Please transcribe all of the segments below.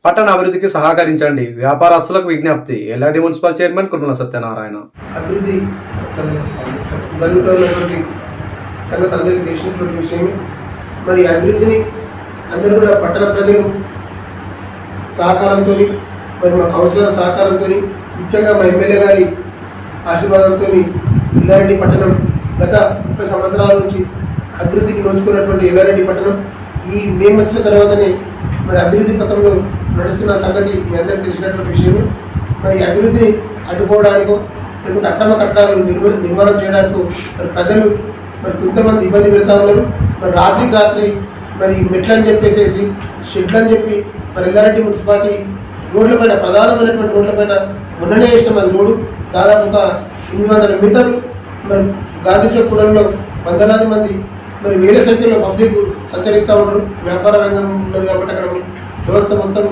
పట్టణ అభివృద్ధికి సహకరించండి. వ్యాపారస్తులకు విజ్ఞప్తి. Yellareddy municipal chairman Kurmala Satyanarayana. అభివృద్ధి జరుగుతున్నటువంటి సంగతి అందరికీ తెలిసినటువంటి విషయమే. మరి అభివృద్ధిని అందరూ కూడా పట్టణ ప్రజలు సహకారంతో, మరి మా కౌన్సిలర్ సహకారంతో, ముఖ్యంగా మా ఎమ్మెల్యే గారి ఆశీర్వాదంతో ఎల్లారెడ్డి పట్టణం గత 30 సంవత్సరాల నుంచి అభివృద్ధికి నోచుకున్నటువంటి ఎల్లారెడ్డి పట్టణం ఈ మేము వచ్చిన తర్వాతనే మరి అభివృద్ధి పథంలో నడుస్తున్న సంగతి మీ అందరికీ తెలిసినటువంటి విషయమే. మరి అభివృద్ధిని అడ్డుకోవడానికో లేకుంటే అక్రమ కట్టడాలు నిర్మాణం చేయడానికో మరి ప్రజలు మరి కొంతమంది ఇబ్బంది పెడతా ఉన్నారు. మరి రాత్రి మరి మెట్లు అని చెప్పేసేసి షెడ్లు అని చెప్పి మరి ఎల్లారెడ్డి మున్సిపాలిటీ రోడ్లపైన, ప్రధానమైనటువంటి రోడ్లపైన మొన్ననే వేసినాం. అది రోడ్డు దాదాపు ఒక 800 మీటర్లు. మరి గాంధీ చౌక్ కూడల్లో వందలాది మంది మరి వేల సంఖ్యలో పబ్లిక్ సంచరిస్తూ ఉంటారు. వ్యాపార రంగం ఉన్నది కాబట్టి అక్కడ వ్యవస్థ మొత్తం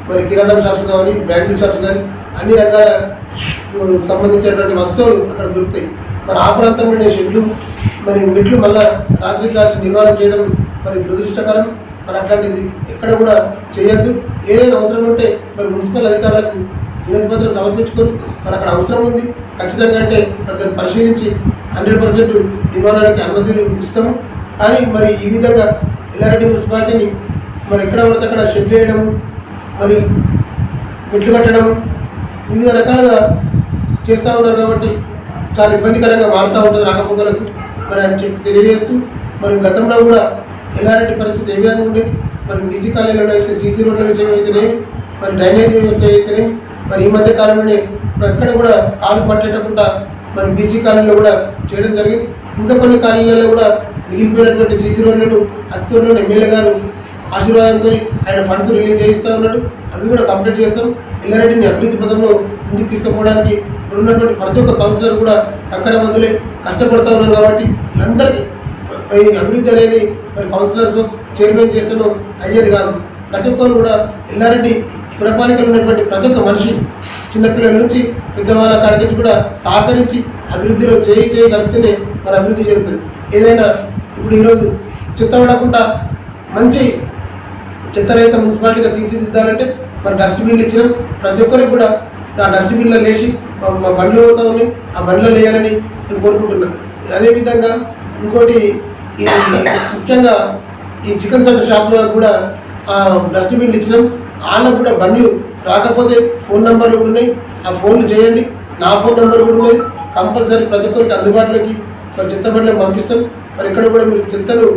మరి కిరాణా షాప్స్ కానీ, బ్యాంకింగ్ షాప్స్ కానీ అన్ని రకాల సంబంధించినటువంటి వస్తువులు అక్కడ దొరుకుతాయి. మరి ఆ ప్రాంతంలోనే షెడ్లు మరి మెట్లు మళ్ళీ రాత్రి నిర్మాణం చేయడం మరి దురదృష్టకరం. మరి అట్లాంటిది ఎక్కడ కూడా చేయొద్దు. ఏదైనా అవసరం ఉంటే మరి మున్సిపల్ అధికారులకు వినతి పత్రం సమర్పించుకొని మరి అక్కడ అవసరం ఉంది ఖచ్చితంగా అంటే దాన్ని పరిశీలించి 100% నిర్మాణానికి అనుమతులు ఇస్తాము. కానీ మరి ఈ విధంగా ఎల్లారెడ్డి మున్సిపాలిటీని మరి ఎక్కడ పడితే అక్కడ షెడ్లు వేయడము, మరి మెట్లు కట్టడము, వివిధ రకాలుగా చేస్తూ ఉన్నారు. కాబట్టి చాలా ఇబ్బందికరంగా మారుతూ ఉంటుంది రాకపోకలకు. మరి అని చెప్పి తెలియజేస్తూ, మరి గతంలో కూడా ఎల్లారెడ్డి పరిస్థితి ఏ విధంగా ఉండే, మరి బీసీ కాలనీలో అయితే సీసీ రోడ్ల విషయం అయితేనేమి, మరి డ్రైనేజ్ వ్యవస్థ అయితేనేమి, మరి ఈ మధ్య కాలంలోనే ఎక్కడ కూడా కాలు పట్టేటకుండా మరి బీసీ కాలనీలో కూడా చేయడం జరిగింది. ఇంకా కొన్ని కాలనీలలో కూడా మిగిలిపోయినటువంటి సీసీ రోడ్లను అత్యవరలో ఎమ్మెల్యే గారు ఆశీర్వాదంతో ఆయన ఫండ్స్ రిలీజ్ చేయిస్తూ ఉన్నాడు. అవి కూడా కంప్లీట్ చేస్తాం. ఎల్లారెడ్డిని అభివృద్ధి పథంలో ముందుకు తీసుకుపోవడానికి ఇక్కడ ఉన్నటువంటి ప్రతి ఒక్క కౌన్సిలర్ కూడా అక్కడ మందులే కష్టపడుతూ ఉన్నారు. కాబట్టి వీళ్ళందరికీ ఈ అభివృద్ధి అనేది మరి కౌన్సిలర్స్ చైర్మన్ చేస్తూ అయ్యేది కాదు. ప్రతి ఒక్కరు కూడా ఎల్లారెడ్డి పురపాలికలు ఉన్నటువంటి ప్రతి ఒక్క మనిషి చిన్నపిల్లల నుంచి పెద్దవాళ్ళ కాడికి కూడా సహకరించి అభివృద్ధిలో చేయగలిగితేనే మరి అభివృద్ధి చెందుతుంది. ఏదైనా ఇప్పుడు ఈరోజు చెత్త పడకుండా మంచి చెత్తరహిత మున్సిపాలిటీగా తీర్చిదిద్దాలంటే మరి డస్ట్బిన్లు ఇచ్చినాం. ప్రతి ఒక్కరికి కూడా ఆ డస్ట్బిన్లో లేచి బండ్లు అవుతా ఉన్నాయి, ఆ బండ్లో వేయాలని నేను కోరుకుంటున్నాను. అదేవిధంగా ఇంకోటి ఈ ముఖ్యంగా ఈ చికెన్ సెంటర్ షాప్లో కూడా డస్ట్బిన్లు ఇచ్చినాం. వాళ్ళకు కూడా బండ్లు రాకపోతే ఫోన్ నెంబర్లు కూడా ఉన్నాయి, ఆ ఫోన్లు చేయండి. నా ఫోన్ నెంబర్ కూడా ఉన్నది. కంపల్సరీ ప్రతి ఒక్కరికి అందుబాటులోకి మరి చెత్త బండ్లకు పంపిస్తాం. మరి ఇక్కడ కూడా మీరు చెత్తను